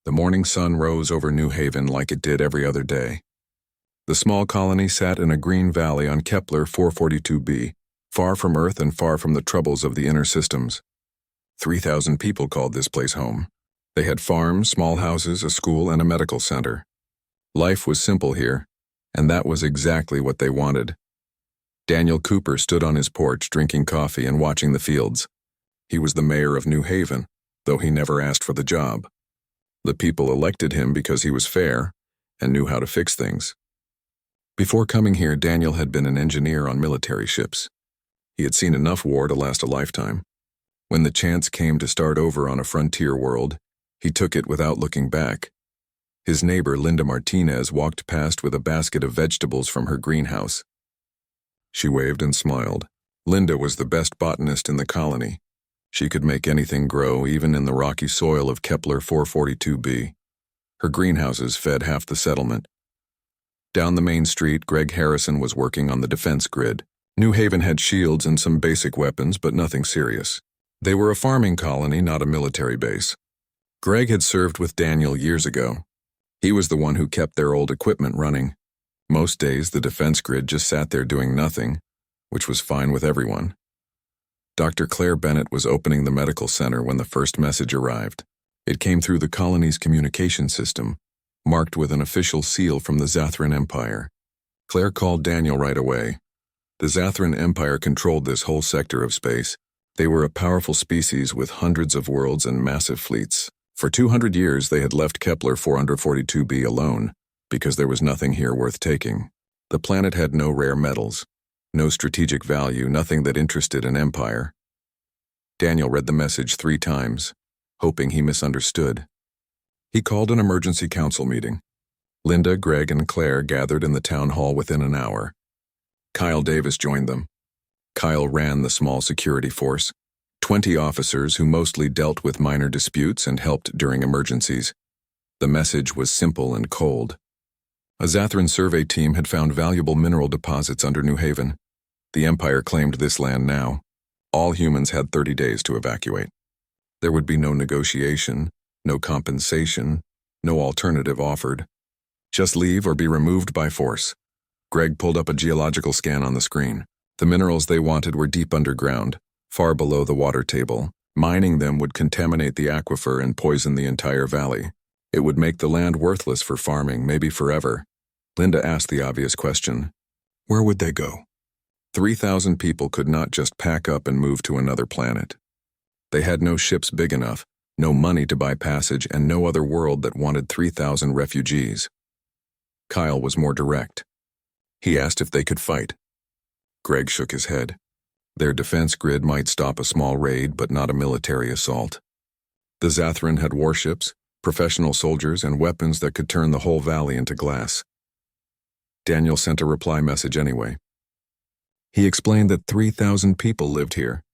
The morning sun rose over New Haven like it did every other day. The small colony sat in a green valley on Kepler 442b, far from Earth and far from the troubles of the inner systems. 3,000 people called this place home. They had farms, small houses, a school, and a medical center. Life was simple here, and that was exactly what they wanted. Daniel Cooper stood on his porch drinking coffee and watching the fields. He was the mayor of New Haven, though he never asked for the job. The people elected him because he was fair and knew how to fix things. Before coming here, Daniel had been an engineer on military ships. He had seen enough war to last a lifetime. When the chance came to start over on a frontier world, he took it without looking back. His neighbor, Linda Martinez, walked past with a basket of vegetables from her greenhouse. She waved and smiled. Linda was the best botanist in the colony. She could make anything grow, even in the rocky soil of Kepler 442b. Her greenhouses fed half the settlement. Down the main street, Greg Harrison was working on the defense grid. New Haven had shields and some basic weapons, but nothing serious. They were a farming colony, not a military base. Greg had served with Daniel years ago. He was the one who kept their old equipment running. Most days, the defense grid just sat there doing nothing, which was fine with everyone. Dr. Claire Bennett was opening the medical center when the first message arrived. It came through the colony's communication system, marked with an official seal from the Zathran Empire. Claire called Daniel right away. The Zathran Empire controlled this whole sector of space. They were a powerful species with hundreds of worlds and massive fleets. For 200 years, they had left Kepler 442b alone, because there was nothing here worth taking. The planet had no rare metals, no strategic value, nothing that interested an empire. Daniel read the message 3 times, hoping he misunderstood. He called an emergency council meeting. Linda, Greg, and Claire gathered in the town hall within an hour. Kyle Davis joined them. Kyle ran the small security force, 20 officers who mostly dealt with minor disputes and helped during emergencies. The message was simple and cold. A Zathran survey team had found valuable mineral deposits under New Haven. The Empire claimed this land now. All humans had 30 days to evacuate. There would be no negotiation, no compensation, no alternative offered. Just leave or be removed by force. Greg pulled up a geological scan on the screen. The minerals they wanted were deep underground, far below the water table. Mining them would contaminate the aquifer and poison the entire valley. It would make the land worthless for farming, maybe forever. Linda asked the obvious question. Where would they go? 3,000 people could not just pack up and move to another planet. They had no ships big enough, no money to buy passage, and no other world that wanted 3,000 refugees. Kyle was more direct. He asked if they could fight. Greg shook his head. Their defense grid might stop a small raid, but not a military assault. The Zathran had warships, professional soldiers, and weapons that could turn the whole valley into glass. Daniel sent a reply message anyway. He explained that 3,000 people lived here.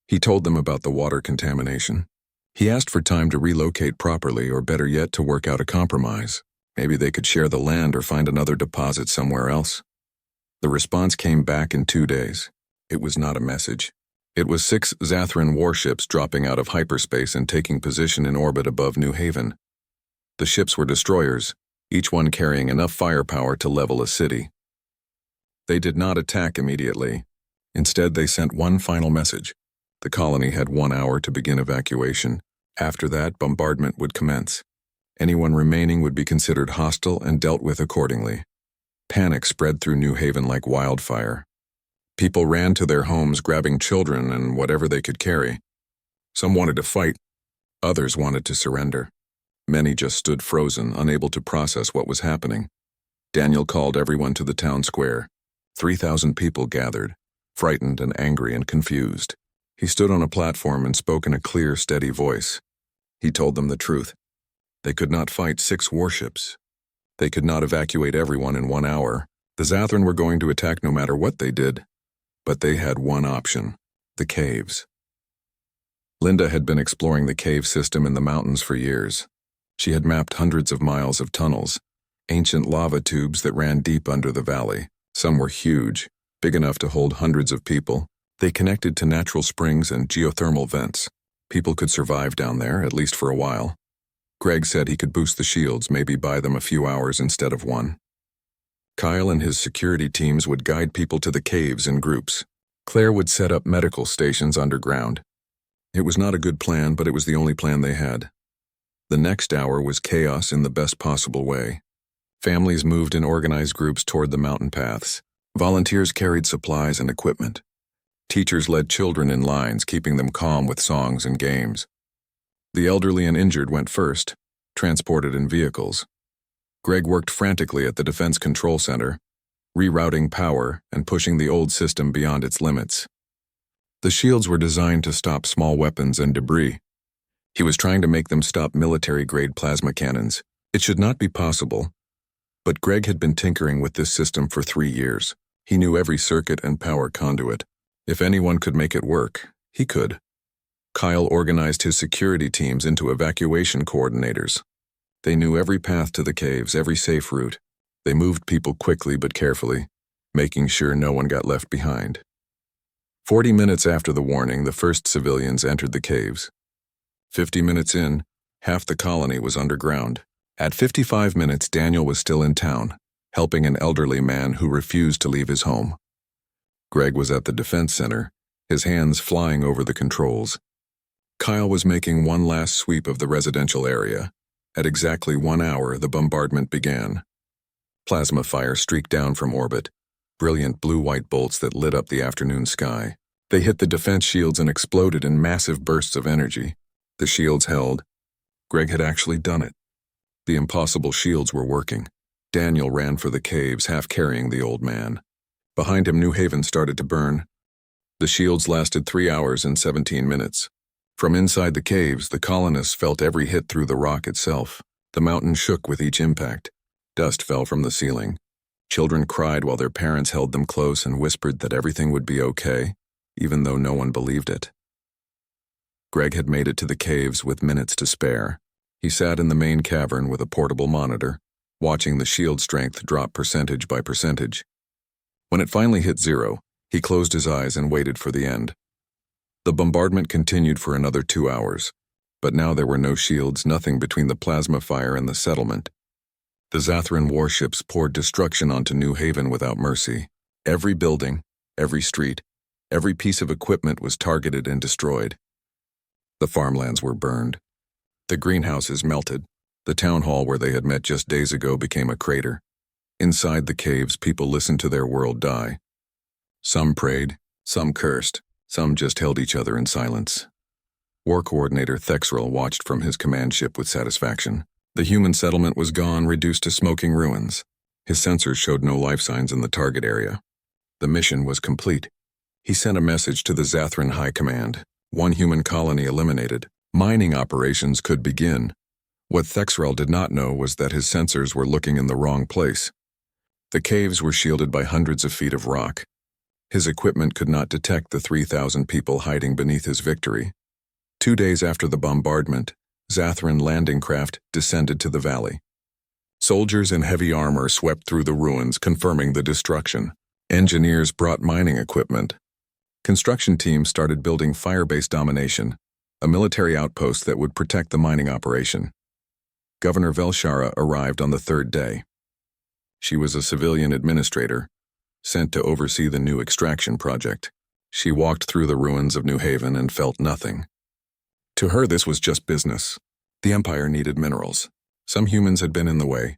He told them about the water contamination. He asked for time to relocate properly, or better yet, to work out a compromise. Maybe they could share the land or find another deposit somewhere else. The response came back in 2 days. It was not a message. It was 6 Zathran warships dropping out of hyperspace and taking position in orbit above New Haven. The ships were destroyers, each one carrying enough firepower to level a city. They did not attack immediately. Instead, they sent one final message. The colony had 1 hour to begin evacuation. After that, bombardment would commence. Anyone remaining would be considered hostile and dealt with accordingly. Panic spread through New Haven like wildfire. People ran to their homes, grabbing children and whatever they could carry. Some wanted to fight. Others wanted to surrender. Many just stood frozen, unable to process what was happening. Daniel called everyone to the town square. 3,000 people gathered, frightened and angry and confused. He stood on a platform and spoke in a clear, steady voice. He told them the truth. They could not fight 6 warships. They could not evacuate everyone in 1 hour. The Zathran were going to attack no matter what they did. But they had one option: the caves. Linda had been exploring the cave system in the mountains for years. She had mapped hundreds of miles of tunnels, ancient lava tubes that ran deep under the valley. Some were huge, big enough to hold hundreds of people. They connected to natural springs and geothermal vents. People could survive down there, at least for a while. Greg said he could boost the shields, maybe buy them a few hours instead of one. Kyle and his security teams would guide people to the caves in groups. Claire would set up medical stations underground. It was not a good plan, but it was the only plan they had. The next hour was chaos in the best possible way. Families moved in organized groups toward the mountain paths. Volunteers carried supplies and equipment. Teachers led children in lines, keeping them calm with songs and games. The elderly and injured went first, transported in vehicles. Greg worked frantically at the Defense Control Center, rerouting power and pushing the old system beyond its limits. The shields were designed to stop small weapons and debris. He was trying to make them stop military-grade plasma cannons. It should not be possible, but Greg had been tinkering with this system for 3 years. He knew every circuit and power conduit. If anyone could make it work, he could. Kyle organized his security teams into evacuation coordinators. They knew every path to the caves, every safe route. They moved people quickly but carefully, making sure no one got left behind. 40 minutes after the warning, the first civilians entered the caves. 50 minutes in, half the colony was underground. At 55 minutes, Daniel was still in town, helping an elderly man who refused to leave his home. Greg was at the defense center, his hands flying over the controls. Kyle was making one last sweep of the residential area. At exactly 1 hour, the bombardment began. Plasma fire streaked down from orbit, brilliant blue-white bolts that lit up the afternoon sky. They hit the defense shields and exploded in massive bursts of energy. The shields held. Greg had actually done it. The impossible shields were working. Daniel ran for the caves, half carrying the old man. Behind him, New Haven started to burn. The shields lasted 3 hours and 17 minutes. From inside the caves, the colonists felt every hit through the rock itself. The mountain shook with each impact. Dust fell from the ceiling. Children cried while their parents held them close and whispered that everything would be okay, even though no one believed it. Greg had made it to the caves with minutes to spare. He sat in the main cavern with a portable monitor, watching the shield strength drop percentage by percentage. When it finally hit 0, he closed his eyes and waited for the end. The bombardment continued for another 2 hours, but now there were no shields, nothing between the plasma fire and the settlement. The Zathran warships poured destruction onto New Haven without mercy. Every building, every street, every piece of equipment was targeted and destroyed. The farmlands were burned. The greenhouses melted. The town hall where they had met just days ago became a crater. Inside the caves, people listened to their world die. Some prayed, some cursed, some just held each other in silence. War Coordinator Thexrel watched from his command ship with satisfaction. The human settlement was gone, reduced to smoking ruins. His sensors showed no life signs in the target area. The mission was complete. He sent a message to the Zathran High Command. 1 human colony eliminated. Mining operations could begin. What Thexrel did not know was that his sensors were looking in the wrong place. The caves were shielded by hundreds of feet of rock. His equipment could not detect the 3,000 people hiding beneath his victory. 2 days after the bombardment, Zathran landing craft descended to the valley. Soldiers in heavy armor swept through the ruins, confirming the destruction. Engineers brought mining equipment. Construction teams started building Firebase Domination, a military outpost that would protect the mining operation. Governor Velshara arrived on the 3rd day. She was a civilian administrator, sent to oversee the new extraction project. She walked through the ruins of New Haven and felt nothing. To her, this was just business. The Empire needed minerals. Some humans had been in the way.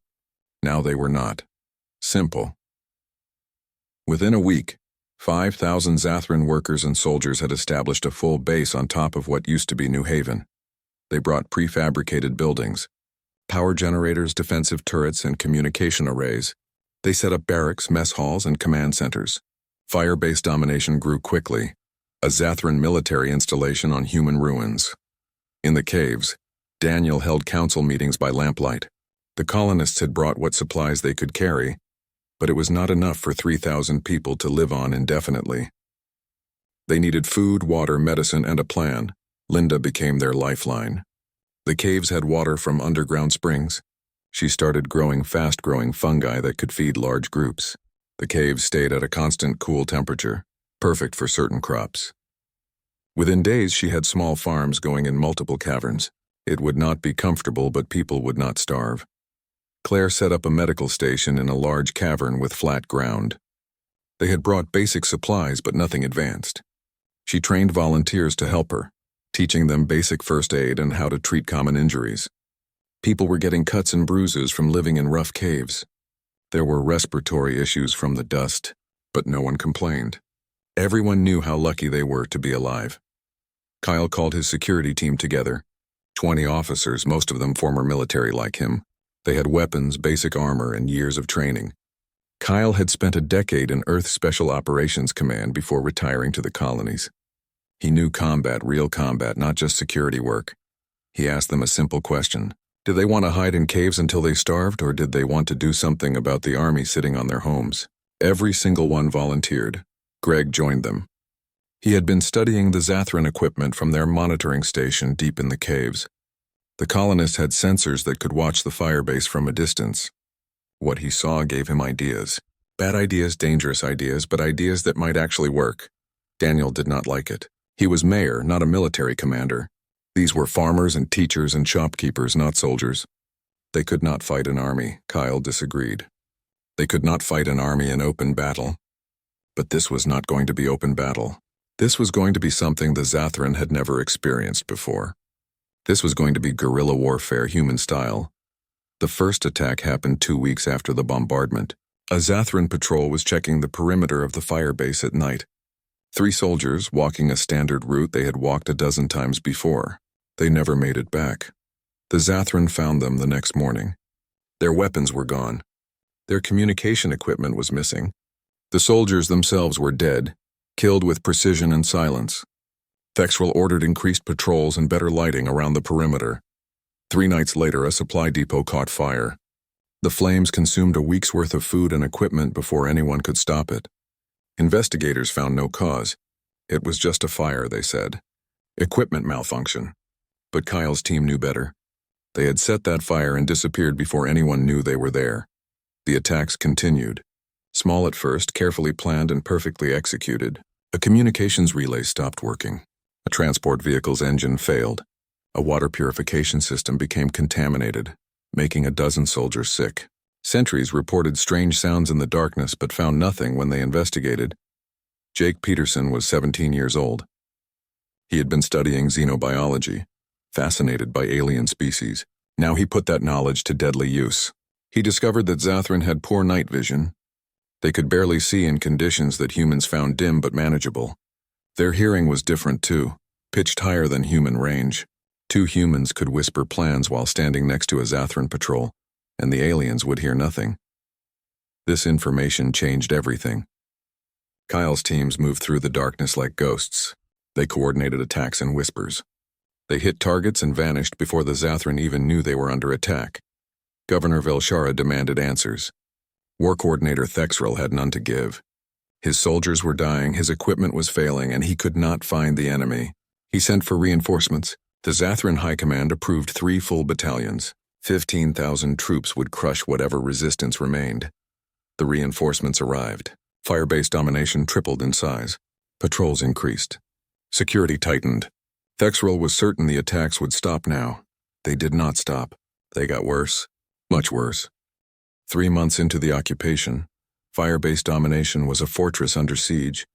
Now they were not. Simple. Within a week, 5,000 Zathran workers and soldiers had established a full base on top of what used to be New Haven. They brought prefabricated buildings, power generators, defensive turrets, and communication arrays. They set up barracks, mess halls, and command centers. Fire-based domination grew quickly, a Zathran military installation on human ruins. In the caves, Daniel held council meetings by lamplight. The colonists had brought what supplies they could carry, but it was not enough for 3,000 people to live on indefinitely. They needed food, water, medicine, and a plan. Linda became their lifeline. The caves had water from underground springs. She started growing fast-growing fungi that could feed large groups. The caves stayed at a constant cool temperature, perfect for certain crops. Within days, she had small farms going in multiple caverns. It would not be comfortable, but people would not starve. Claire set up a medical station in a large cavern with flat ground. They had brought basic supplies, but nothing advanced. She trained volunteers to help her, teaching them basic first aid and how to treat common injuries. People were getting cuts and bruises from living in rough caves. There were respiratory issues from the dust, but no one complained. Everyone knew how lucky they were to be alive. Kyle called his security team together. 20 officers, most of them former military like him. They had weapons, basic armor, and years of training. Kyle had spent a decade in Earth Special Operations Command before retiring to the colonies. He knew combat, real combat, not just security work. He asked them a simple question. Did they want to hide in caves until they starved, or did they want to do something about the army sitting on their homes? Every single one volunteered. Greg joined them. He had been studying the Zathran equipment from their monitoring station deep in the caves. The colonists had sensors that could watch the firebase from a distance. What he saw gave him ideas. Bad ideas, dangerous ideas, but ideas that might actually work. Daniel did not like it. He was mayor, not a military commander. These were farmers and teachers and shopkeepers, not soldiers. They could not fight an army. Kyle disagreed. They could not fight an army in open battle. But this was not going to be open battle. This was going to be something the Zathran had never experienced before. This was going to be guerrilla warfare, human style. The first attack happened 2 weeks after the bombardment. A Zathran patrol was checking the perimeter of the firebase at night. 3 soldiers walking a standard route they had walked a dozen times before. They never made it back. The Zathran found them the next morning. Their weapons were gone. Their communication equipment was missing. The soldiers themselves were dead, killed with precision and silence. Thexrel ordered increased patrols and better lighting around the perimeter. 3 nights later, a supply depot caught fire. The flames consumed a week's worth of food and equipment before anyone could stop it. Investigators found no cause. It was just a fire, they said. Equipment malfunction. But Kyle's team knew better. They had set that fire and disappeared before anyone knew they were there. The attacks continued. Small at first, carefully planned and perfectly executed. A communications relay stopped working. A transport vehicle's engine failed. A water purification system became contaminated, making a dozen soldiers sick. Sentries reported strange sounds in the darkness but found nothing when they investigated. Jake Peterson was 17 years old. He had been studying xenobiology, fascinated by alien species. Now he put that knowledge to deadly use. He discovered that Zathran had poor night vision. They could barely see in conditions that humans found dim but manageable. Their hearing was different too, pitched higher than human range. 2 humans could whisper plans while standing next to a Zathran patrol, and the aliens would hear nothing. This information changed everything. Kyle's teams moved through the darkness like ghosts. They coordinated attacks in whispers. They hit targets and vanished before the Zathran even knew they were under attack. Governor Velshara demanded answers. War Coordinator Thexrel had none to give. His soldiers were dying, his equipment was failing, and he could not find the enemy. He sent for reinforcements. The Zathran High Command approved 3 full battalions. 15,000 troops would crush whatever resistance remained. The reinforcements arrived. Firebase domination tripled in size. Patrols increased. Security tightened. Thexrel was certain the attacks would stop now. They did not stop. They got worse. Much worse. 3 months into the occupation, Firebase domination was a fortress under siege,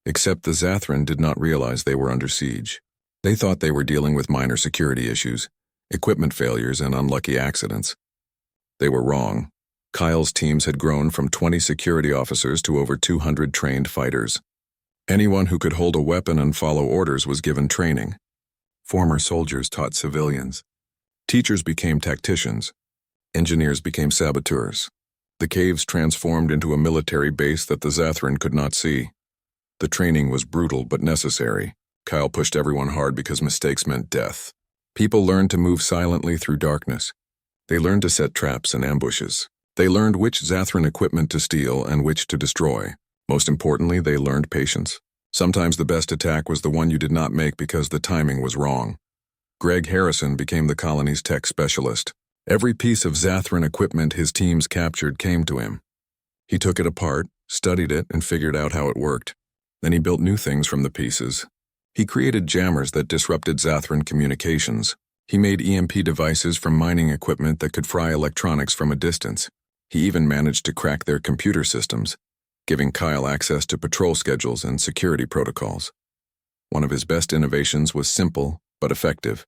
except the Zathran did not realize they were under siege. They thought they were dealing with minor security issues, equipment failures, and unlucky accidents. They were wrong. Kyle's teams had grown from 20 security officers to over 200 trained fighters. Anyone who could hold a weapon and follow orders was given training. Former soldiers taught civilians. Teachers became tacticians. Engineers became saboteurs. The caves transformed into a military base that the Zathran could not see. The training was brutal but necessary. Kyle pushed everyone hard because mistakes meant death. People learned to move silently through darkness. They learned to set traps and ambushes. They learned which Zathran equipment to steal and which to destroy. Most importantly, they learned patience. Sometimes the best attack was the one you did not make because the timing was wrong. Greg Harrison became the colony's tech specialist. Every piece of Zathran equipment his teams captured came to him. He took it apart, studied it, and figured out how it worked. Then he built new things from the pieces. He created jammers that disrupted Zathran communications. He made EMP devices from mining equipment that could fry electronics from a distance. He even managed to crack their computer systems, giving Kyle access to patrol schedules and security protocols. One of his best innovations was simple but effective.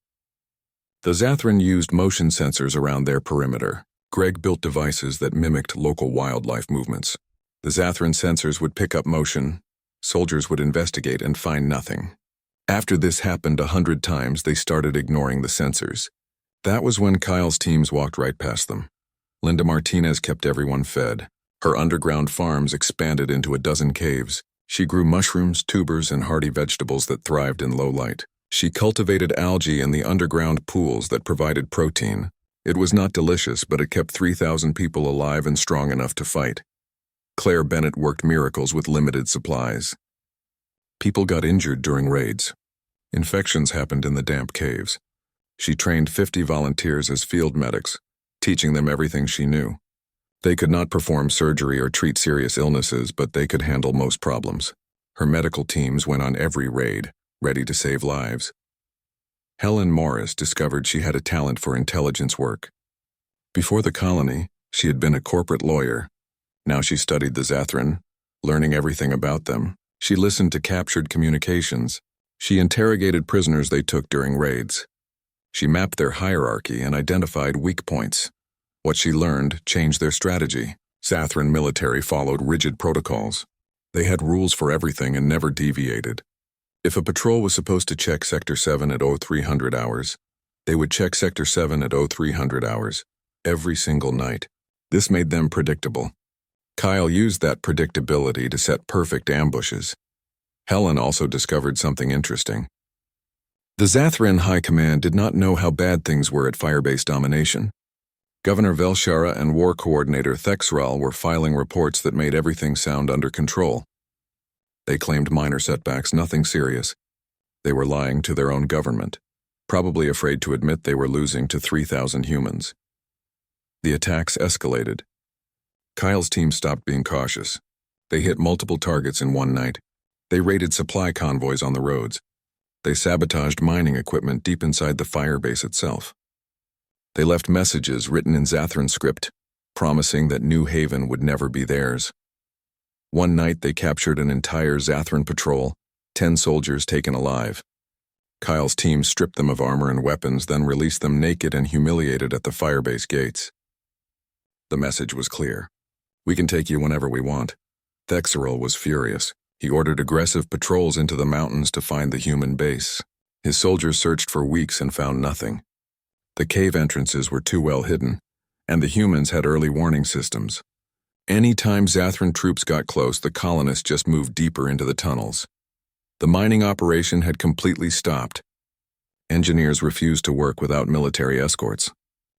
The Zathran used motion sensors around their perimeter. Greg built devices that mimicked local wildlife movements. The Zathran sensors would pick up motion, soldiers would investigate and find nothing. After this happened 100 times, they started ignoring the sensors. That was when Kyle's teams walked right past them. Linda Martinez kept everyone fed. Her underground farms expanded into a dozen caves. She grew mushrooms, tubers, and hardy vegetables that thrived in low light. She cultivated algae in the underground pools that provided protein. It was not delicious, but it kept 3,000 people alive and strong enough to fight. Claire Bennett worked miracles with limited supplies. People got injured during raids. Infections happened in the damp caves. She trained 50 volunteers as field medics, teaching them everything she knew. They could not perform surgery or treat serious illnesses, but they could handle most problems. Her medical teams went on every raid, ready to save lives. Helen Morris discovered she had a talent for intelligence work. Before the colony, she had been a corporate lawyer. Now she studied the Zathran, learning everything about them. She listened to captured communications. She interrogated prisoners they took during raids. She mapped their hierarchy and identified weak points. What she learned changed their strategy. Zathran military followed rigid protocols. They had rules for everything and never deviated. If a patrol was supposed to check Sector 7 at 0300 hours, they would check Sector 7 at 0300 hours, every single night. This made them predictable. Kyle used that predictability to set perfect ambushes. Helen also discovered something interesting. The Zathran High Command did not know how bad things were at Firebase domination. Governor Velshara and War Coordinator Thexral were filing reports that made everything sound under control. They claimed minor setbacks, nothing serious. They were lying to their own government, probably afraid to admit they were losing to 3,000 humans. The attacks escalated. Kyle's team stopped being cautious. They hit multiple targets in one night. They raided supply convoys on the roads. They sabotaged mining equipment deep inside the firebase itself. They left messages written in Zathran script, promising that New Haven would never be theirs. One night they captured an entire Zathran patrol, 10 soldiers taken alive. Kyle's team stripped them of armor and weapons, then released them naked and humiliated at the firebase gates. The message was clear. We can take you whenever we want. Thexral was furious. He ordered aggressive patrols into the mountains to find the human base. His soldiers searched for weeks and found nothing. The cave entrances were too well hidden, and the humans had early warning systems. Any time Zathran troops got close, the colonists just moved deeper into the tunnels. The mining operation had completely stopped. Engineers refused to work without military escorts.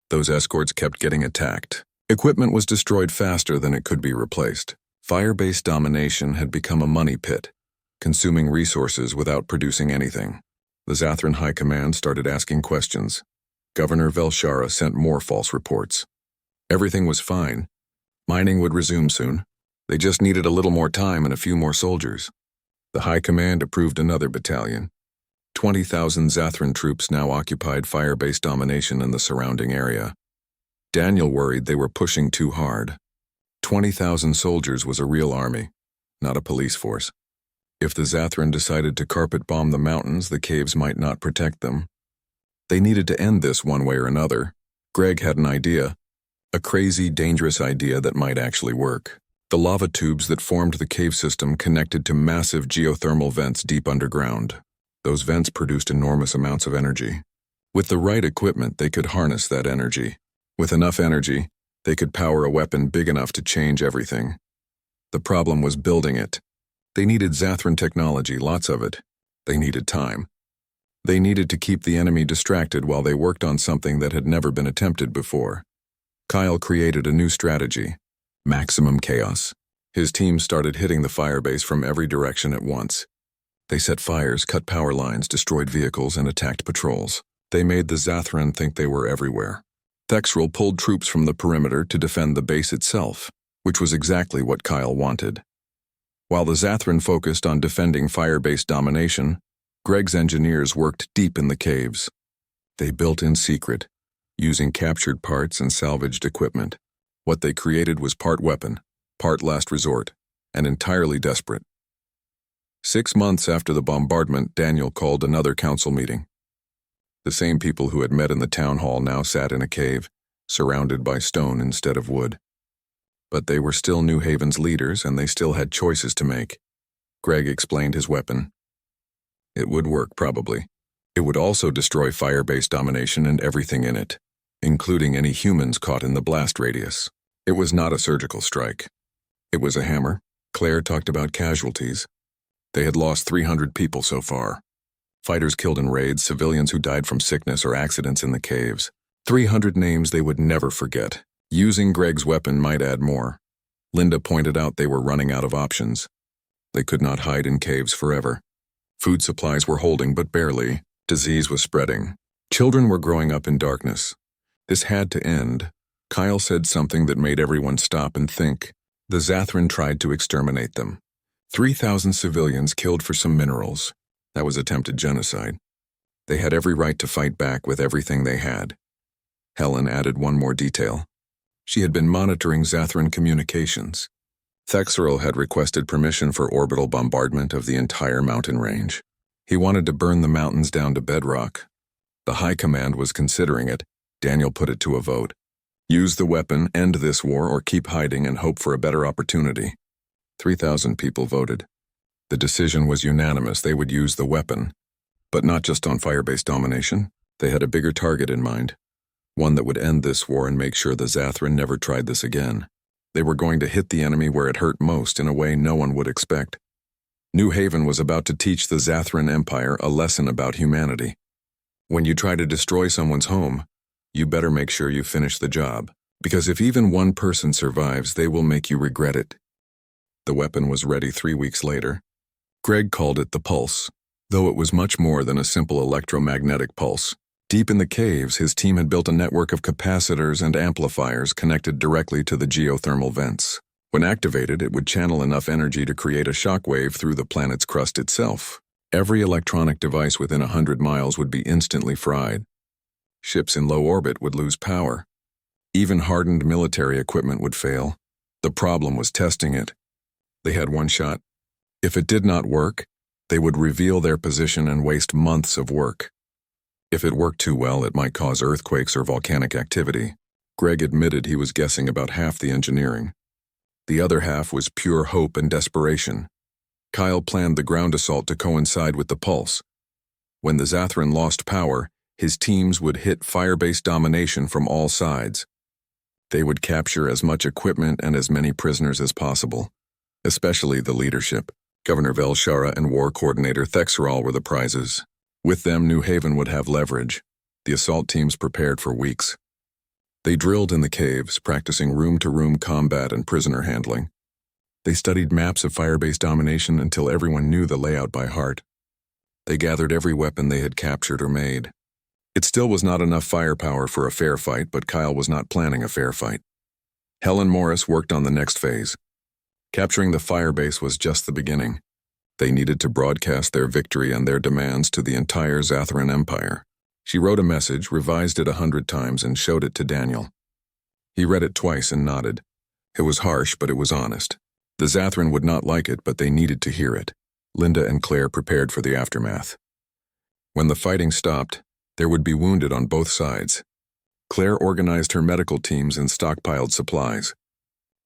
Those escorts kept getting attacked. Equipment was destroyed faster than it could be replaced. Firebase domination had become a money pit, consuming resources without producing anything. The Zathran High Command started asking questions. Governor Velshara sent more false reports. Everything was fine. Mining would resume soon. They just needed a little more time and a few more soldiers. The High Command approved another battalion. 20,000 Zathran troops now occupied Firebase domination in the surrounding area. Daniel worried they were pushing too hard. 20,000 soldiers was a real army, not a police force. If the Zathran decided to carpet bomb the mountains, the caves might not protect them. They needed to end this one way or another. Greg had an idea. A crazy, dangerous idea that might actually work. The lava tubes that formed the cave system connected to massive geothermal vents deep underground. Those vents produced enormous amounts of energy. With the right equipment, they could harness that energy. With enough energy, they could power a weapon big enough to change everything. The problem was building it. They needed Zathran technology, lots of it. They needed time. They needed to keep the enemy distracted while they worked on something that had never been attempted before. Kyle created a new strategy: maximum chaos. His team started hitting the firebase from every direction at once. They set fires, cut power lines, destroyed vehicles, and attacked patrols. They made the Zathran think they were everywhere. Thexral pulled troops from the perimeter to defend the base itself, which was exactly what Kyle wanted. While the Zathran focused on defending firebase domination, Greg's engineers worked deep in the caves. They built in secret, using captured parts and salvaged equipment. What they created was part weapon, part last resort, and entirely desperate. 6 months after the bombardment, Daniel called another council meeting. The same people who had met in the town hall now sat in a cave, surrounded by stone instead of wood. But they were still New Haven's leaders, and they still had choices to make. Greg explained his weapon. It would work, probably. It would also destroy fire-based domination and everything in it, including any humans caught in the blast radius. It was not a surgical strike. It was a hammer. Claire talked about casualties. They had lost 300 people so far. Fighters killed in raids, civilians who died from sickness or accidents in the caves. 300 names they would never forget. Using Greg's weapon might add more. Linda pointed out they were running out of options. They could not hide in caves forever. Food supplies were holding, but barely. Disease was spreading. Children were growing up in darkness. This had to end. Kyle said something that made everyone stop and think. The Zathran tried to exterminate them. 3,000 civilians killed for some minerals. That was attempted genocide. They had every right to fight back with everything they had. Helen added one more detail. She had been monitoring Zathran communications. Thexerl had requested permission for orbital bombardment of the entire mountain range. He wanted to burn the mountains down to bedrock. The High Command was considering it. Daniel put it to a vote. Use the weapon, end this war, or keep hiding and hope for a better opportunity. 3,000 people voted. The decision was unanimous. They would use the weapon. But not just on fire-based domination. They had a bigger target in mind. One that would end this war and make sure the Zathran never tried this again. They were going to hit the enemy where it hurt most in a way no one would expect. New Haven was about to teach the Zathran Empire a lesson about humanity. When you try to destroy someone's home, you better make sure you finish the job, because if even one person survives, they will make you regret it. The weapon was ready 3 weeks later. Greg called it the Pulse, though it was much more than a simple electromagnetic pulse. Deep in the caves, his team had built a network of capacitors and amplifiers connected directly to the geothermal vents. When activated, it would channel enough energy to create a shockwave through the planet's crust itself. Every electronic device within 100 miles would be instantly fried. Ships in low orbit would lose power. Even hardened military equipment would fail. The problem was testing it. They had one shot. If it did not work, they would reveal their position and waste months of work. If it worked too well, it might cause earthquakes or volcanic activity. Greg admitted he was guessing about half the engineering. The other half was pure hope and desperation. Kyle planned the ground assault to coincide with the pulse. When the Zathran lost power, his teams would hit fire-based domination from all sides. They would capture as much equipment and as many prisoners as possible, especially the leadership. Governor Velshara and War Coordinator Thexerl were the prizes. With them, New Haven would have leverage. The assault teams prepared for weeks. They drilled in the caves, practicing room-to-room combat and prisoner handling. They studied maps of fire-based domination until everyone knew the layout by heart. They gathered every weapon they had captured or made. It still was not enough firepower for a fair fight, but Kyle was not planning a fair fight. Helen Morris worked on the next phase. Capturing the firebase was just the beginning. They needed to broadcast their victory and their demands to the entire Zathran Empire. She wrote a message, revised it 100 times, and showed it to Daniel. He read it twice and nodded. It was harsh, but it was honest. The Zathran would not like it, but they needed to hear it. Linda and Claire prepared for the aftermath. When the fighting stopped, there would be wounded on both sides. Claire organized her medical teams and stockpiled supplies.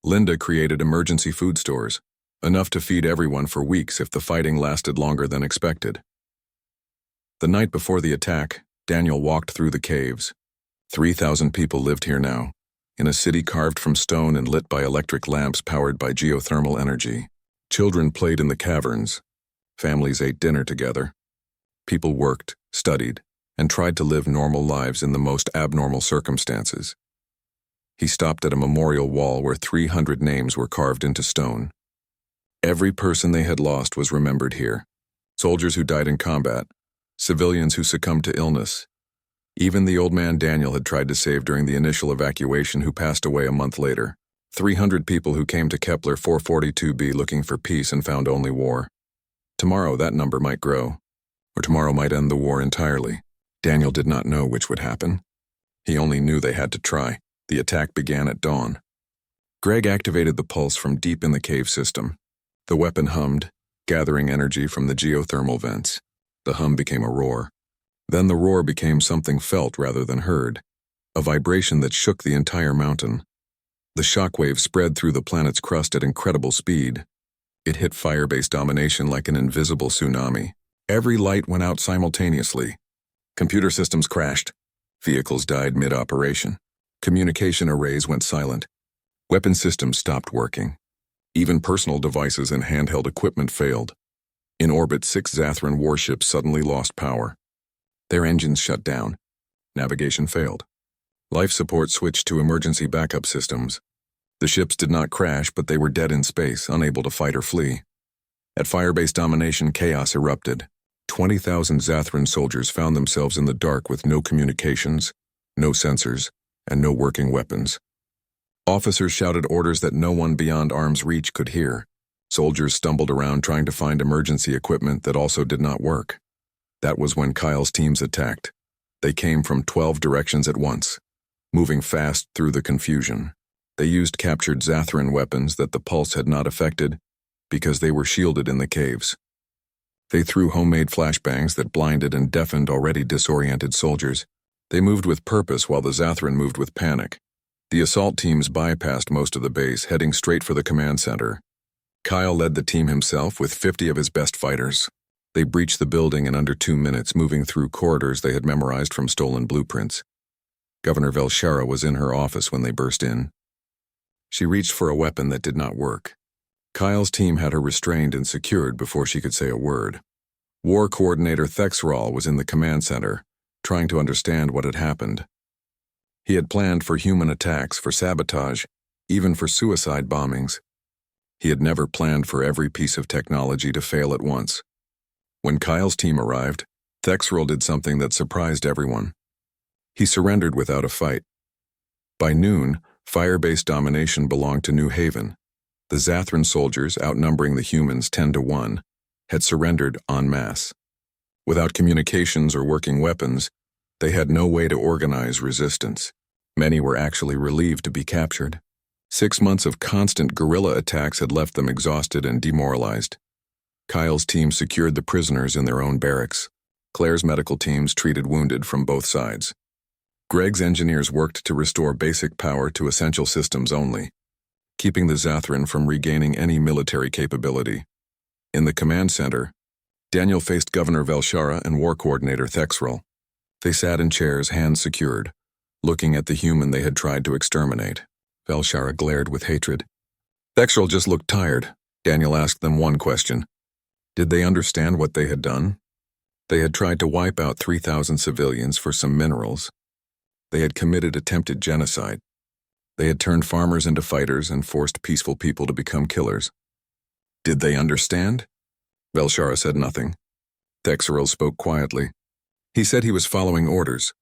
Linda created emergency food stores, enough to feed everyone for weeks if the fighting lasted longer than expected. The night before the attack, Daniel walked through the caves. 3,000 people lived here now, in a city carved from stone and lit by electric lamps powered by geothermal energy. Children played in the caverns. Families ate dinner together. People worked, studied, and tried to live normal lives in the most abnormal circumstances. He stopped at a memorial wall where 300 names were carved into stone. Every person they had lost was remembered here. Soldiers who died in combat, civilians who succumbed to illness. Even the old man Daniel had tried to save during the initial evacuation who passed away a month later. 300 people who came to Kepler 442b looking for peace and found only war. Tomorrow that number might grow, or tomorrow might end the war entirely. Daniel did not know which would happen. He only knew they had to try. The attack began at dawn. Greg activated the pulse from deep in the cave system. The weapon hummed, gathering energy from the geothermal vents. The hum became a roar. Then the roar became something felt rather than heard, a vibration that shook the entire mountain. The shockwave spread through the planet's crust at incredible speed. It hit Firebase domination like an invisible tsunami. Every light went out simultaneously. Computer systems crashed. Vehicles died mid-operation. Communication arrays went silent. Weapon systems stopped working. Even personal devices and handheld equipment failed. In orbit, 6 Zathran warships suddenly lost power. Their engines shut down. Navigation failed. Life support switched to emergency backup systems. The ships did not crash, but they were dead in space, unable to fight or flee. At Firebase domination, chaos erupted. 20,000 Zathran soldiers found themselves in the dark with no communications, no sensors, and no working weapons. Officers shouted orders that no one beyond arm's reach could hear. Soldiers stumbled around trying to find emergency equipment that also did not work. That was when Kyle's teams attacked. They came from 12 directions at once, moving fast through the confusion. They used captured Zathran weapons that the pulse had not affected because they were shielded in the caves. They threw homemade flashbangs that blinded and deafened already disoriented soldiers. They moved with purpose while the Zathran moved with panic. The assault teams bypassed most of the base, heading straight for the command center. Kyle led the team himself with 50 of his best fighters. They breached the building in under 2 minutes, moving through corridors they had memorized from stolen blueprints. Governor Velshara was in her office when they burst in. She reached for a weapon that did not work. Kyle's team had her restrained and secured before she could say a word. War Coordinator Thexral was in the command center, trying to understand what had happened. He had planned for human attacks, for sabotage, even for suicide bombings. He had never planned for every piece of technology to fail at once. When Kyle's team arrived, Thexral did something that surprised everyone. He surrendered without a fight. By noon, Firebase domination belonged to New Haven. The Zathran soldiers, outnumbering the humans 10-1, had surrendered en masse. Without communications or working weapons, they had no way to organize resistance. Many were actually relieved to be captured. 6 months of constant guerrilla attacks had left them exhausted and demoralized. Kyle's team secured the prisoners in their own barracks. Claire's medical teams treated wounded from both sides. Greg's engineers worked to restore basic power to essential systems only, keeping the Zathran from regaining any military capability. In the command center, Daniel faced Governor Velshara and War Coordinator Thexral. They sat in chairs, hands secured, looking at the human they had tried to exterminate. Velshara glared with hatred. Thexral just looked tired. Daniel asked them one question. Did they understand what they had done? They had tried to wipe out 3,000 civilians for some minerals. They had committed attempted genocide. They had turned farmers into fighters and forced peaceful people to become killers. Did they understand? Velshara said nothing. Thexral spoke quietly. He said he was following orders.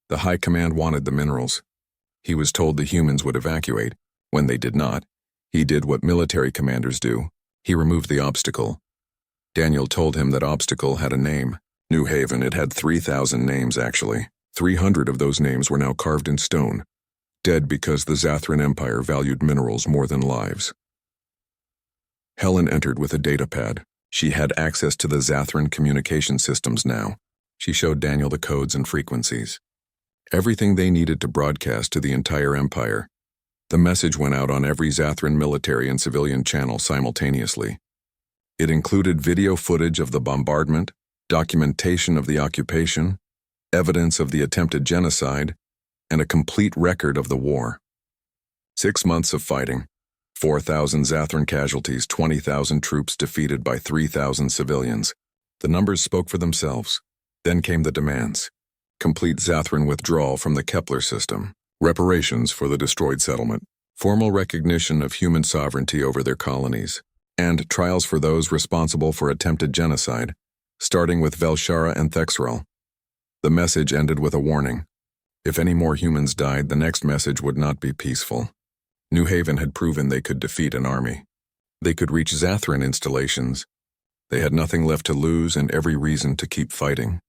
The High Command wanted the minerals. He was told the humans would evacuate. When they did not, he did what military commanders do. He removed the obstacle. Daniel told him that obstacle had a name. New Haven, it had 3,000 names actually. 300 of those names were now carved in stone, dead because the Zathran Empire valued minerals more than lives. Helen entered with a datapad. She had access to the Zathran communication systems now. She showed Daniel the codes and frequencies. Everything they needed to broadcast to the entire empire. The message went out on every Zathran military and civilian channel simultaneously. It included video footage of the bombardment, documentation of the occupation, evidence of the attempted genocide, and a complete record of the war. 6 months of fighting, 4,000 Zathran casualties, 20,000 troops defeated by 3,000 civilians. The numbers spoke for themselves. Then came the demands. Complete Zathran withdrawal from the Kepler system, reparations for the destroyed settlement, formal recognition of human sovereignty over their colonies, and trials for those responsible for attempted genocide, starting with Velshara and Thexral. The message ended with a warning. If any more humans died, the next message would not be peaceful. New Haven had proven they could defeat an army. They could reach Zathran installations. They had nothing left to lose and every reason to keep fighting.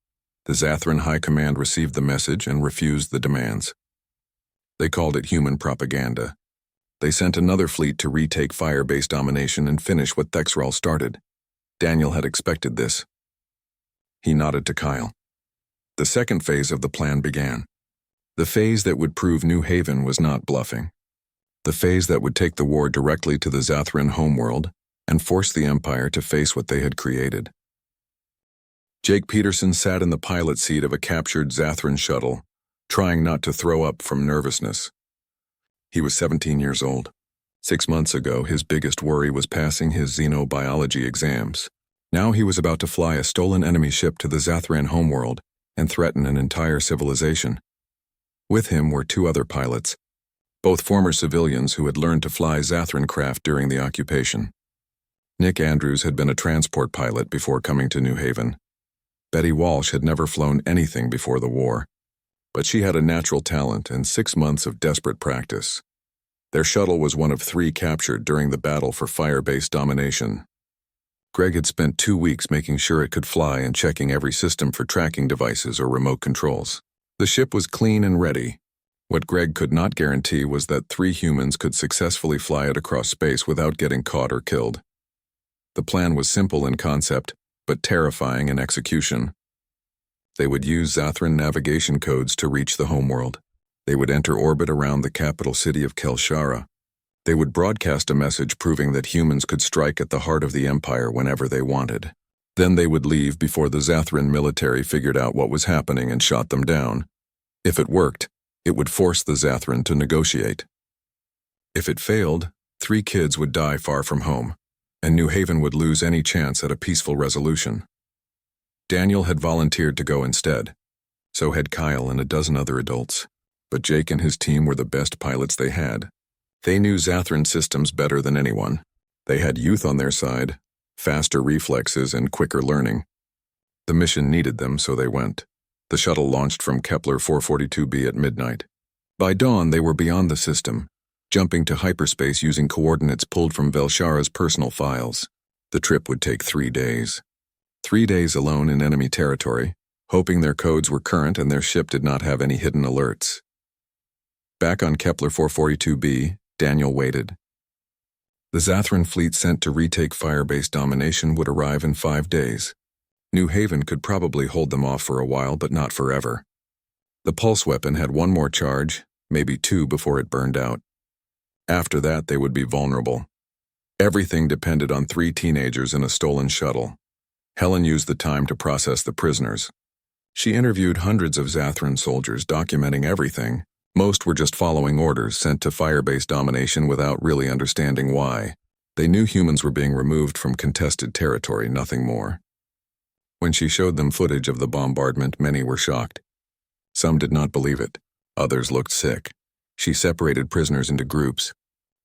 The Zathran High Command received the message and refused the demands. They called it human propaganda. They sent another fleet to retake fire-based domination and finish what Thexral started. Daniel had expected this. He nodded to Kyle. The second phase of the plan began. The phase that would prove New Haven was not bluffing. The phase that would take the war directly to the Zathran homeworld and force the Empire to face what they had created. Jake Peterson sat in the pilot seat of a captured Zathran shuttle, trying not to throw up from nervousness. He was 17 years old. 6 months ago, his biggest worry was passing his xenobiology exams. Now he was about to fly a stolen enemy ship to the Zathran homeworld and threaten an entire civilization. With him were 2 other pilots, both former civilians who had learned to fly Zathran craft during the occupation. Nick Andrews had been a transport pilot before coming to New Haven. Betty Walsh had never flown anything before the war, but she had a natural talent and 6 months of desperate practice. Their shuttle was one of 3 captured during the battle for fire-based domination. Greg had spent 2 weeks making sure it could fly and checking every system for tracking devices or remote controls. The ship was clean and ready. What Greg could not guarantee was that 3 humans could successfully fly it across space without getting caught or killed. The plan was simple in concept, but terrifying in execution. They would use Zathran navigation codes to reach the homeworld. They would enter orbit around the capital city of Kelshara. They would broadcast a message proving that humans could strike at the heart of the Empire whenever they wanted. Then they would leave before the Zathran military figured out what was happening and shot them down. If it worked, it would force the Zathran to negotiate. If it failed, 3 kids would die far from home, and New Haven would lose any chance at a peaceful resolution. Daniel had volunteered to go instead. So had Kyle and a dozen other adults. But Jake and his team were the best pilots they had. They knew Zathran systems better than anyone. They had youth on their side, faster reflexes, and quicker learning. The mission needed them, so they went. The shuttle launched from Kepler 442b at midnight. By dawn, they were beyond the system, jumping to hyperspace using coordinates pulled from Velshara's personal files. The trip would take 3 days. 3 days alone in enemy territory, hoping their codes were current and their ship did not have any hidden alerts. Back on Kepler 442b, Daniel waited. The Zathran fleet sent to retake fire-based domination would arrive in 5 days. New Haven could probably hold them off for a while, but not forever. The pulse weapon had 1 more charge, maybe 2 before it burned out. After that, they would be vulnerable. Everything depended on 3 teenagers in a stolen shuttle. Helen used the time to process the prisoners. She interviewed hundreds of Zathran soldiers, documenting everything. Most were just following orders sent to fire-based domination without really understanding why. They knew humans were being removed from contested territory, nothing more. When she showed them footage of the bombardment, many were shocked. Some did not believe it. Others looked sick. She separated prisoners into groups.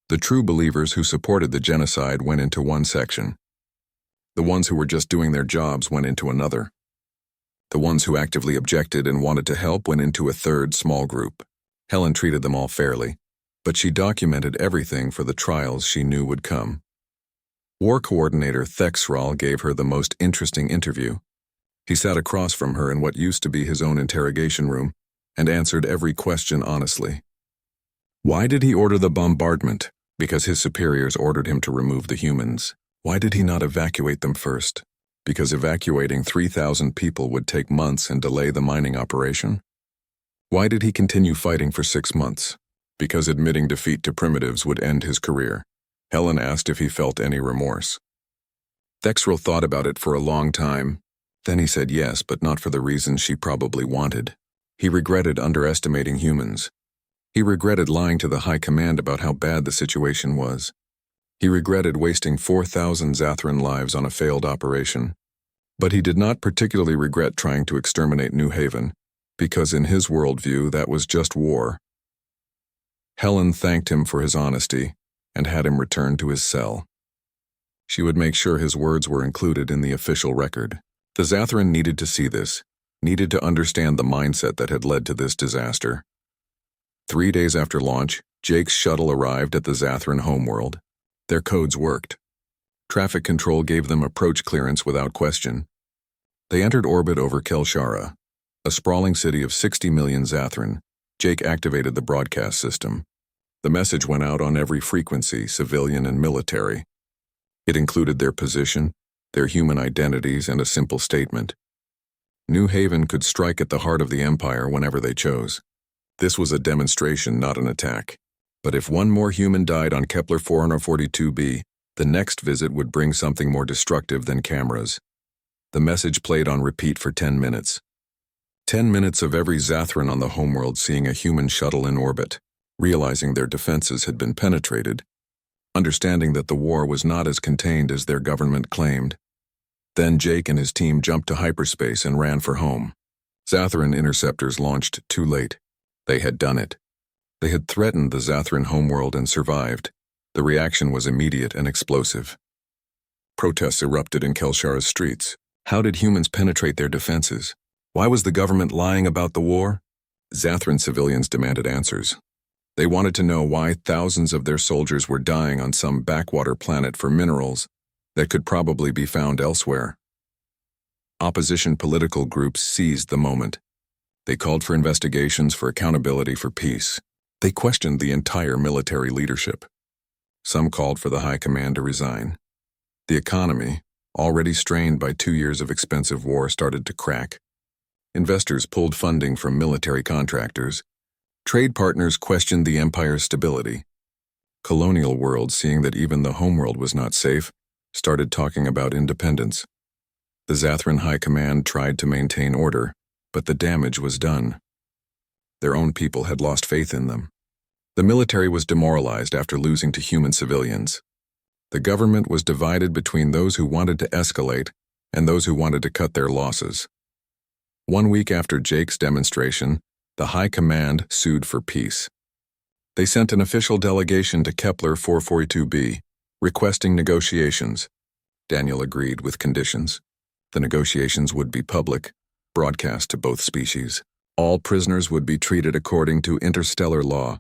The true believers who supported the genocide went into one section. The ones who were just doing their jobs went into another. The ones who actively objected and wanted to help went into a third, small group. Helen treated them all fairly, but she documented everything for the trials she knew would come. War Coordinator Thexral gave her the most interesting interview. He sat across from her in what used to be his own interrogation room and answered every question honestly. Why did he order the bombardment? Because his superiors ordered him to remove the humans. Why did he not evacuate them first? Because evacuating 3,000 people would take months and delay the mining operation? Why did he continue fighting for 6 months? Because admitting defeat to primitives would end his career. Helen asked if he felt any remorse. Thexral thought about it for a long time. Then he said yes, but not for the reasons she probably wanted. He regretted underestimating humans. He regretted lying to the High Command about how bad the situation was. He regretted wasting 4,000 Zathran lives on a failed operation. But he did not particularly regret trying to exterminate New Haven, because in his worldview that was just war. Helen thanked him for his honesty and had him returned to his cell. She would make sure his words were included in the official record. The Zathran needed to see this, needed to understand the mindset that had led to this disaster. 3 days after launch, Jake's shuttle arrived at the Zathran homeworld. Their codes worked. Traffic control gave them approach clearance without question. They entered orbit over Kelshara. A sprawling city of 60 million Zathran, Jake activated the broadcast system. The message went out on every frequency, civilian and military. It included their position, their human identities, and a simple statement. New Haven could strike at the heart of the Empire whenever they chose. This was a demonstration, not an attack. But if one more human died on Kepler 442b, the next visit would bring something more destructive than cameras. The message played on repeat for 10 minutes. 10 minutes of every Zathran on the homeworld seeing a human shuttle in orbit, realizing their defenses had been penetrated, understanding that the war was not as contained as their government claimed. Then Jake and his team jumped to hyperspace and ran for home. Zathran interceptors launched too late. They had done it. They had threatened the Zathran homeworld and survived. The reaction was immediate and explosive. Protests erupted in Kelshara's streets. How did humans penetrate their defenses? Why was the government lying about the war? Zathran civilians demanded answers. They wanted to know why thousands of their soldiers were dying on some backwater planet for minerals that could probably be found elsewhere. Opposition political groups seized the moment. They called for investigations, for accountability, for peace. They questioned the entire military leadership. Some called for the high command to resign. The economy, already strained by 2 years of expensive war, started to crack. Investors pulled funding from military contractors. Trade partners questioned the empire's stability. Colonial worlds, seeing that even the homeworld was not safe, started talking about independence. The Zathran High Command tried to maintain order, but the damage was done. Their own people had lost faith in them. The military was demoralized after losing to human civilians. The government was divided between those who wanted to escalate and those who wanted to cut their losses. 1 week after Jake's demonstration, the High Command sued for peace. They sent an official delegation to Kepler 442b, requesting negotiations. Daniel agreed with conditions. The negotiations would be public, broadcast to both species. All prisoners would be treated according to interstellar law,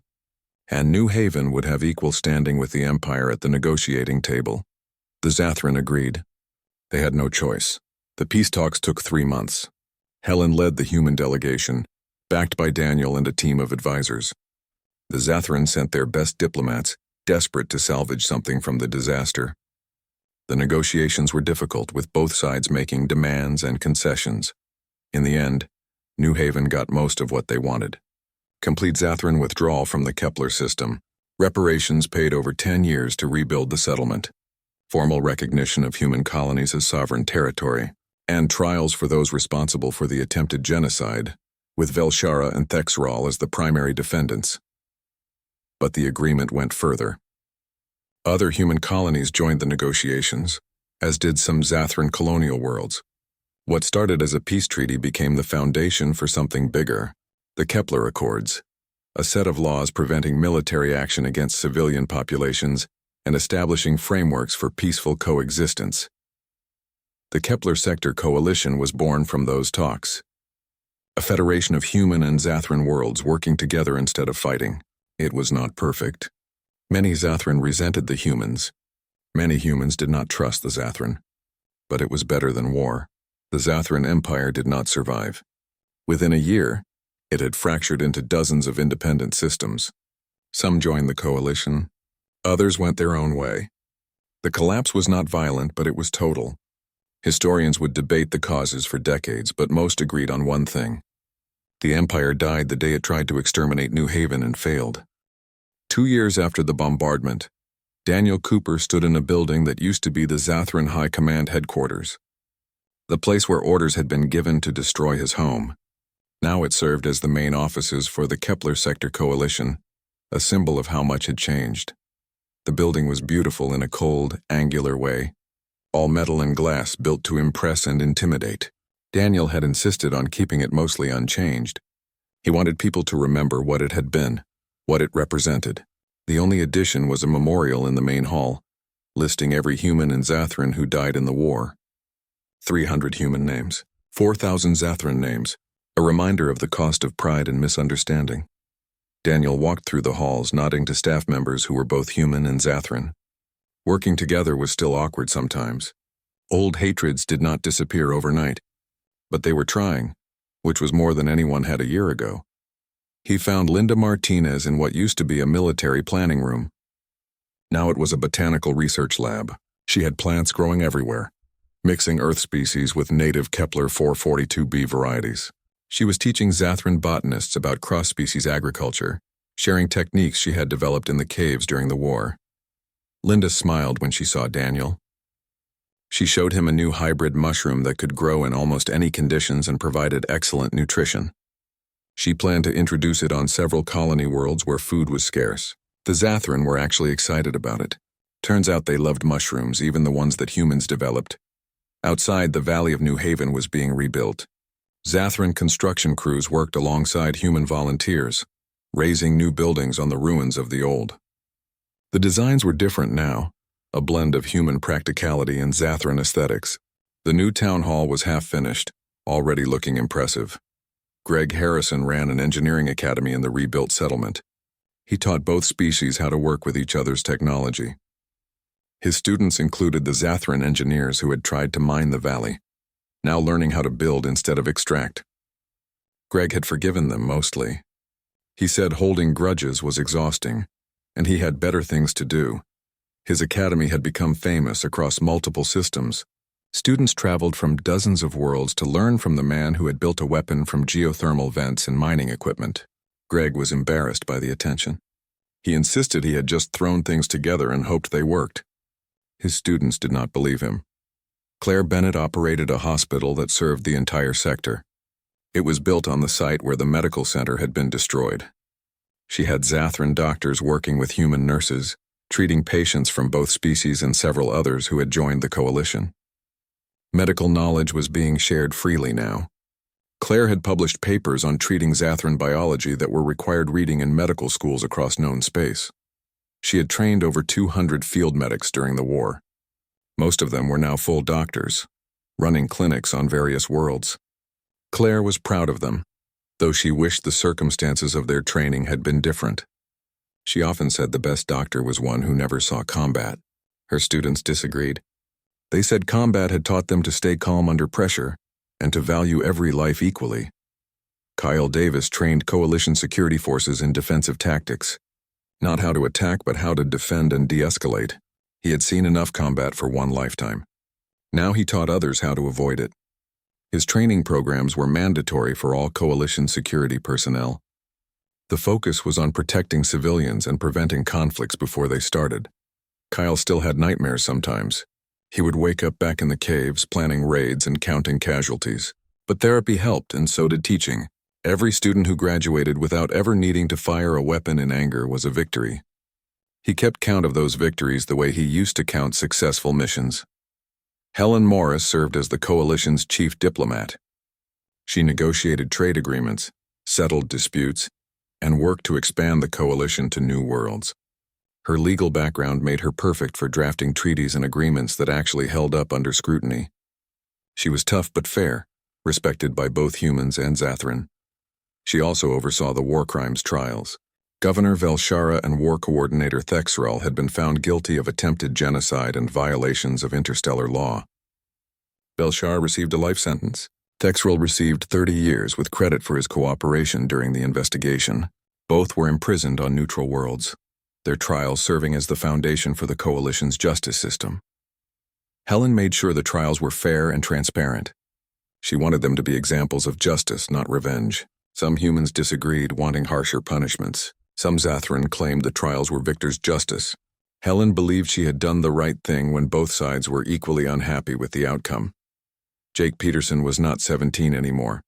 and New Haven would have equal standing with the Empire at the negotiating table. The Zathran agreed. They had no choice. The peace talks took 3 months. Helen led the human delegation, backed by Daniel and a team of advisors. The Zathran sent their best diplomats, desperate to salvage something from the disaster. The negotiations were difficult, with both sides making demands and concessions. In the end, New Haven got most of what they wanted. Complete Zathran withdrawal from the Kepler system, reparations paid over 10 years to rebuild the settlement, formal recognition of human colonies as sovereign territory, and trials for those responsible for the attempted genocide, with Velshara and Thexral as the primary defendants. But the agreement went further. Other human colonies joined the negotiations, as did some Zathran colonial worlds. What started as a peace treaty became the foundation for something bigger, the Kepler Accords, a set of laws preventing military action against civilian populations and establishing frameworks for peaceful coexistence. The Kepler Sector Coalition was born from those talks, a federation of human and Zathran worlds working together instead of fighting. It was not perfect. Many Zathran resented the humans. Many humans did not trust the Zathran. But it was better than war. The Zathran Empire did not survive. Within a year, it had fractured into dozens of independent systems. Some joined the coalition. Others went their own way. The collapse was not violent, but it was total. Historians would debate the causes for decades, but most agreed on one thing. The Empire died the day it tried to exterminate New Haven and failed. 2 years after the bombardment, Daniel Cooper stood in a building that used to be the Zathran High Command headquarters, the place where orders had been given to destroy his home. Now it served as the main offices for the Kepler Sector Coalition, a symbol of how much had changed. The building was beautiful in a cold, angular way, all metal and glass built to impress and intimidate. Daniel had insisted on keeping it mostly unchanged. He wanted people to remember what it had been, what it represented. The only addition was a memorial in the main hall, listing every human in Zathran who died in the war. 300 human names, 4,000 Zathran names, a reminder of the cost of pride and misunderstanding. Daniel walked through the halls, nodding to staff members who were both human and Zathran. Working together was still awkward sometimes. Old hatreds did not disappear overnight, but they were trying. which was more than anyone had a year ago. He found Linda Martinez in what used to be a military planning room. Now it was a botanical research lab. She had plants growing everywhere, mixing Earth species with native Kepler 442b varieties. She was teaching Zathran botanists about cross-species agriculture, sharing techniques she had developed in the caves during the war. Linda smiled when she saw Daniel. She showed him a new hybrid mushroom that could grow in almost any conditions and provided excellent nutrition. She planned to introduce it on several colony worlds where food was scarce. The Zathran were actually excited about it. Turns out they loved mushrooms, even the ones that humans developed. Outside, the Valley of New Haven was being rebuilt. Zathran construction crews worked alongside human volunteers, raising new buildings on the ruins of the old. The designs were different now, a blend of human practicality and Zathran aesthetics. The new town hall was half finished, already looking impressive. Greg Harrison ran an engineering academy in the rebuilt settlement. He taught both species how to work with each other's technology. His students included the Zathran engineers who had tried to mine the valley, now learning how to build instead of extract. Greg had forgiven them mostly. He said holding grudges was exhausting, and he had better things to do. His academy had become famous across multiple systems. Students traveled from dozens of worlds to learn from the man who had built a weapon from geothermal vents and mining equipment. Greg was embarrassed by the attention. He insisted he had just thrown things together and hoped they worked. His students did not believe him. Claire Bennett operated a hospital that served the entire sector. It was built on the site where the medical center had been destroyed. She had Zathran doctors working with human nurses, treating patients from both species and several others who had joined the coalition. Medical knowledge was being shared freely now. Claire had published papers on treating Zathran biology that were required reading in medical schools across known space. She had trained over 200 field medics during the war. Most of them were now full doctors, running clinics on various worlds. Claire was proud of them, though she wished the circumstances of their training had been different. She often said the best doctor was one who never saw combat. Her students disagreed. They said combat had taught them to stay calm under pressure and to value every life equally. Kyle Davis trained coalition security forces in defensive tactics. Not how to attack, but how to defend and de-escalate. He had seen enough combat for one lifetime. Now he taught others how to avoid it. His training programs were mandatory for all coalition security personnel. The focus was on protecting civilians and preventing conflicts before they started. Kyle still had nightmares sometimes. He would wake up back in the caves, planning raids and counting casualties. But therapy helped, and so did teaching. Every student who graduated without ever needing to fire a weapon in anger was a victory. He kept count of those victories the way he used to count successful missions. Helen Morris served as the coalition's chief diplomat. She negotiated trade agreements, settled disputes, and worked to expand the coalition to new worlds. Her legal background made her perfect for drafting treaties and agreements that actually held up under scrutiny. She was tough but fair, respected by both humans and Zathran. She also oversaw the war crimes trials. Governor Velshara and War Coordinator Thexrel had been found guilty of attempted genocide and violations of interstellar law. Velshara received a life sentence. Thexrel received 30 years with credit for his cooperation during the investigation. Both were imprisoned on neutral worlds, their trials serving as the foundation for the coalition's justice system. Helen made sure the trials were fair and transparent. She wanted them to be examples of justice, not revenge. Some humans disagreed, wanting harsher punishments. Some Zathran claimed the trials were victor's justice. Helen believed she had done the right thing when both sides were equally unhappy with the outcome. Jake Peterson was not 17 anymore.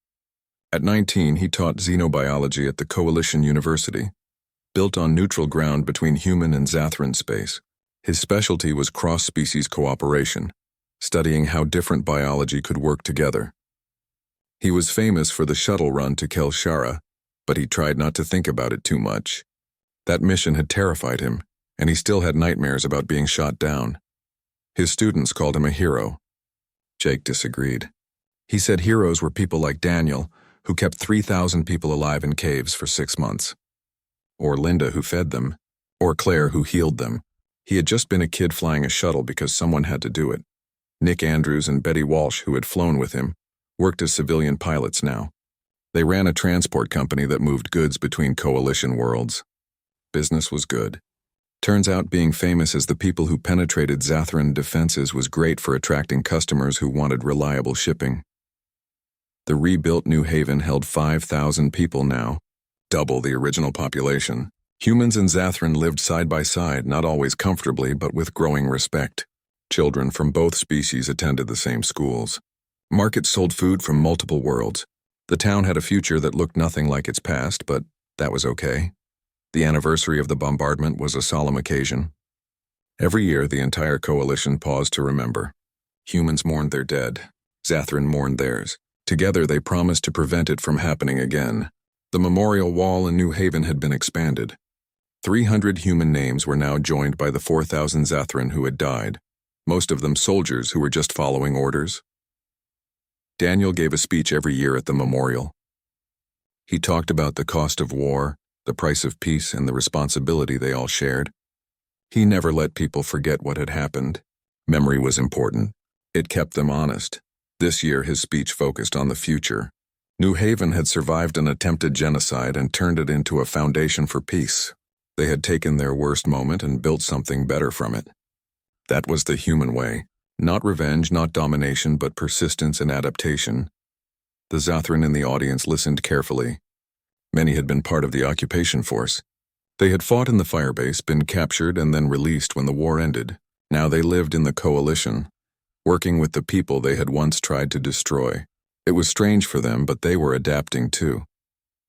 At 19, he taught xenobiology at the Coalition University, built on neutral ground between human and Zathran space. His specialty was cross-species cooperation, studying how different biology could work together. He was famous for the shuttle run to Kelshara, but he tried not to think about it too much. That mission had terrified him, and he still had nightmares about being shot down. His students called him a hero. Jake disagreed. He said heroes were people like Daniel, who kept 3,000 people alive in caves for 6 months. Or Linda, who fed them. Or Claire, who healed them. He had just been a kid flying a shuttle because someone had to do it. Nick Andrews and Betty Walsh, who had flown with him, worked as civilian pilots now. They ran a transport company that moved goods between coalition worlds. Business was good. Turns out being famous as the people who penetrated Zathran defenses was great for attracting customers who wanted reliable shipping. The rebuilt New Haven held 5,000 people now, double the original population. Humans and Zathran lived side by side, not always comfortably, but with growing respect. Children from both species attended the same schools. Markets sold food from multiple worlds. The town had a future that looked nothing like its past, but that was okay. The anniversary of the bombardment was a solemn occasion. Every year, the entire coalition paused to remember. Humans mourned their dead. Zathran mourned theirs. Together, they promised to prevent it from happening again. The memorial wall in New Haven had been expanded. 300 human names were now joined by the 4,000 Zathran who had died, most of them soldiers who were just following orders. Daniel gave a speech every year at the memorial. He talked about the cost of war, the price of peace, and the responsibility they all shared. He never let people forget what had happened. Memory was important. It kept them honest. This year, his speech focused on the future. New Haven had survived an attempted genocide and turned it into a foundation for peace. They had taken their worst moment and built something better from it. That was the human way. Not revenge, not domination, but persistence and adaptation. The Zathran in the audience listened carefully. Many had been part of the occupation force. They had fought in the firebase, been captured, and then released when the war ended. Now they lived in the coalition, working with the people they had once tried to destroy. It was strange for them, but they were adapting too.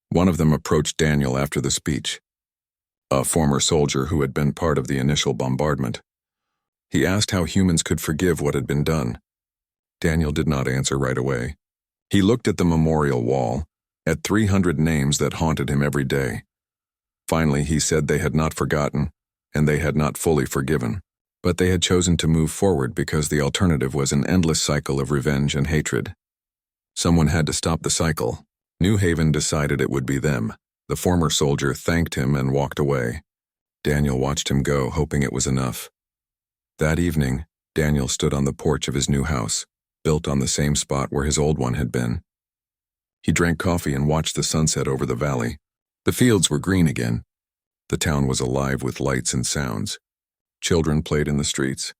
One of them approached Daniel after the speech, a former soldier who had been part of the initial bombardment. He asked how humans could forgive what had been done. Daniel did not answer right away. He looked at the memorial wall, at 300 names that haunted him every day. Finally, he said they had not forgotten, and they had not fully forgiven, but they had chosen to move forward because the alternative was an endless cycle of revenge and hatred. Someone had to stop the cycle. New Haven decided it would be them. The former soldier thanked him and walked away. Daniel watched him go, hoping it was enough. That evening, Daniel stood on the porch of his new house, built on the same spot where his old one had been. He drank coffee and watched the sunset over the valley. The fields were green again. The town was alive with lights and sounds. Children played in the streets.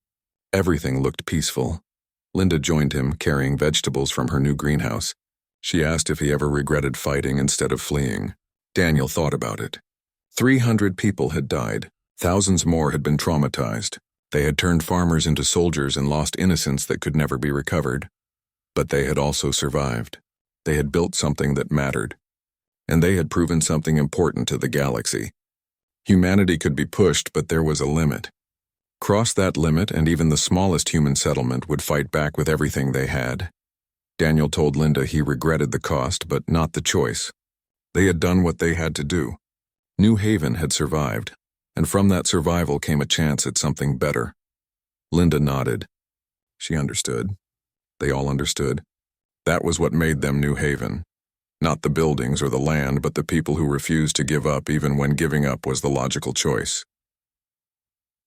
Everything looked peaceful. Linda joined him, carrying vegetables from her new greenhouse. She asked if he ever regretted fighting instead of fleeing. Daniel thought about it. 300 people had died. Thousands more had been traumatized. They had turned farmers into soldiers and lost innocence that could never be recovered. But they had also survived. They had built something that mattered. And they had proven something important to the galaxy. Humanity could be pushed, but there was a limit. Cross that limit, and even the smallest human settlement would fight back with everything they had. Daniel told Linda he regretted the cost, but not the choice. They had done what they had to do. New Haven had survived, and from that survival came a chance at something better. Linda nodded. She understood. They all understood. That was what made them New Haven. Not the buildings or the land, but the people who refused to give up even when giving up was the logical choice.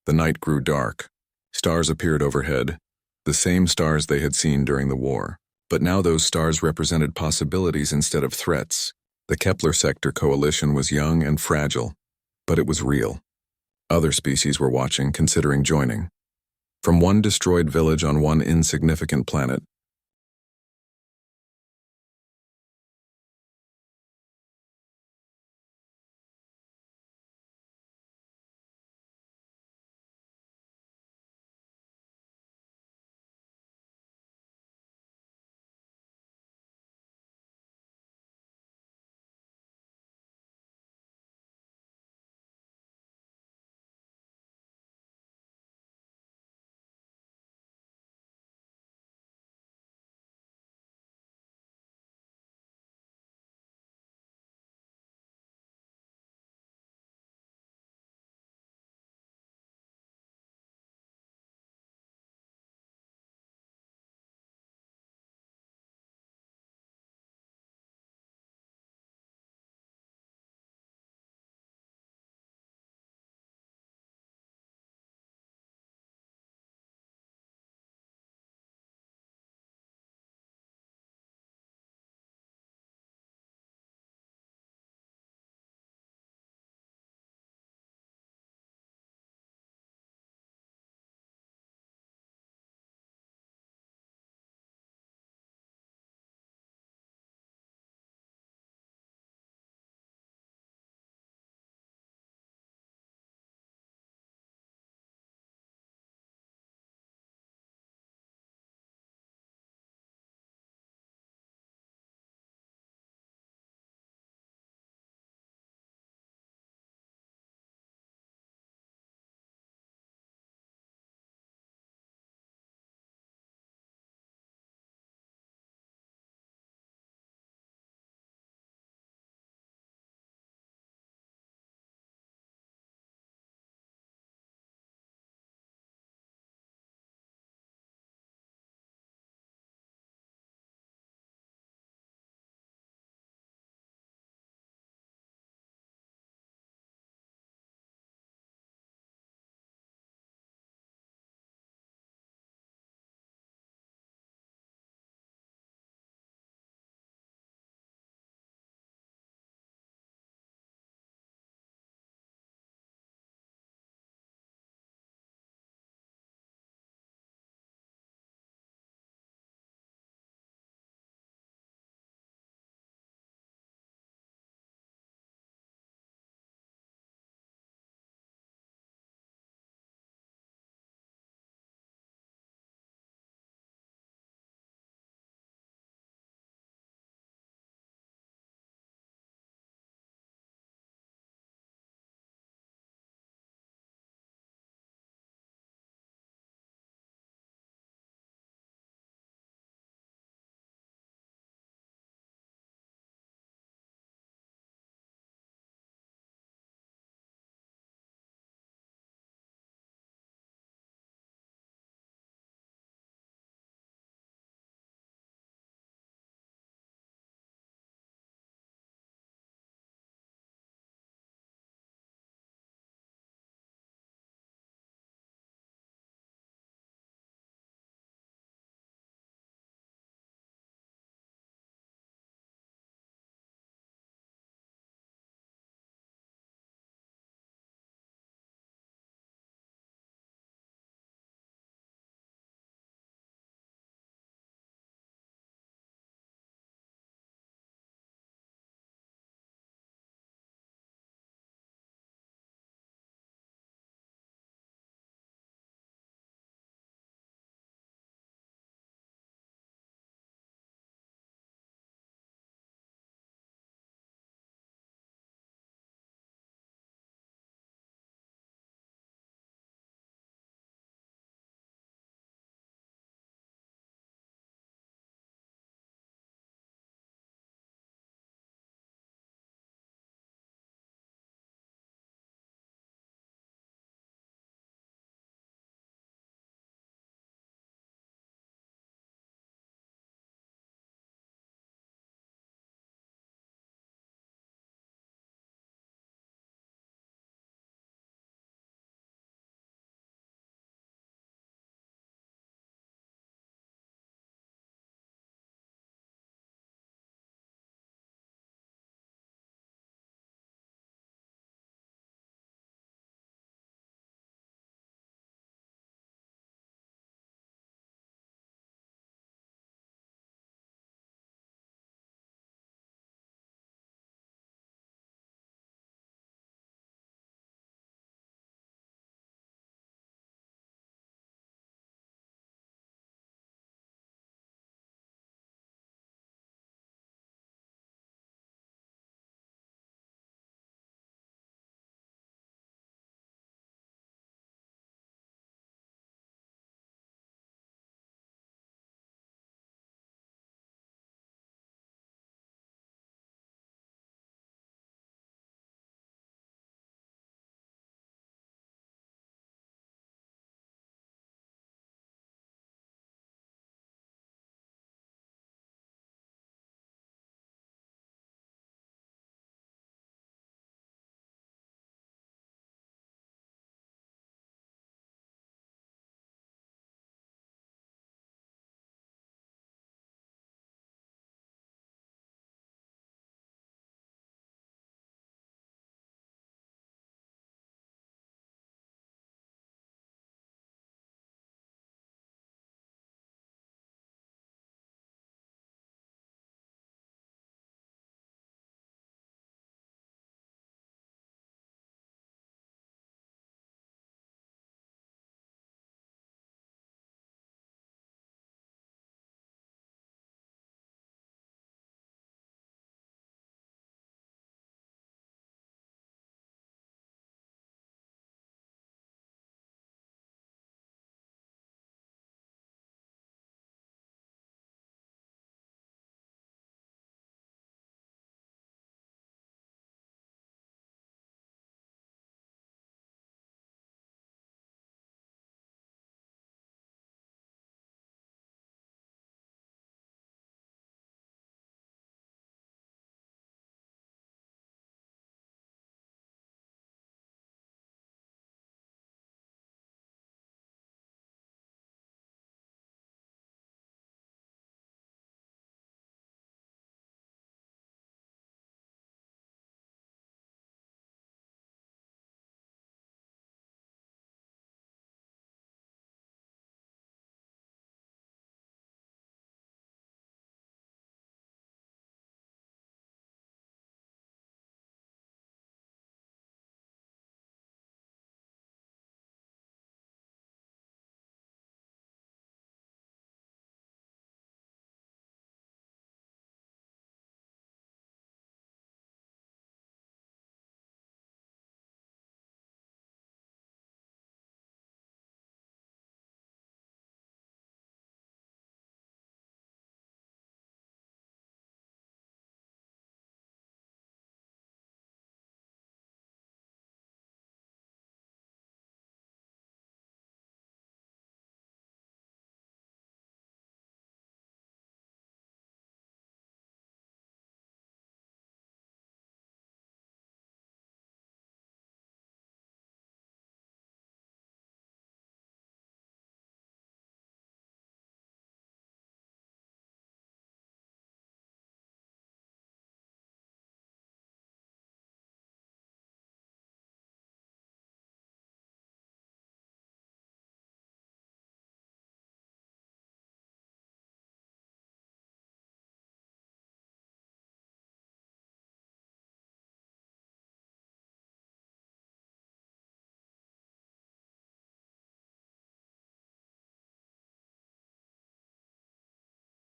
The night grew dark. Stars appeared overhead, the same stars they had seen during the war. But now those stars represented possibilities instead of threats. The Kepler Sector coalition was young and fragile, but it was real. Other species were watching, considering joining. From one destroyed village on one insignificant planet,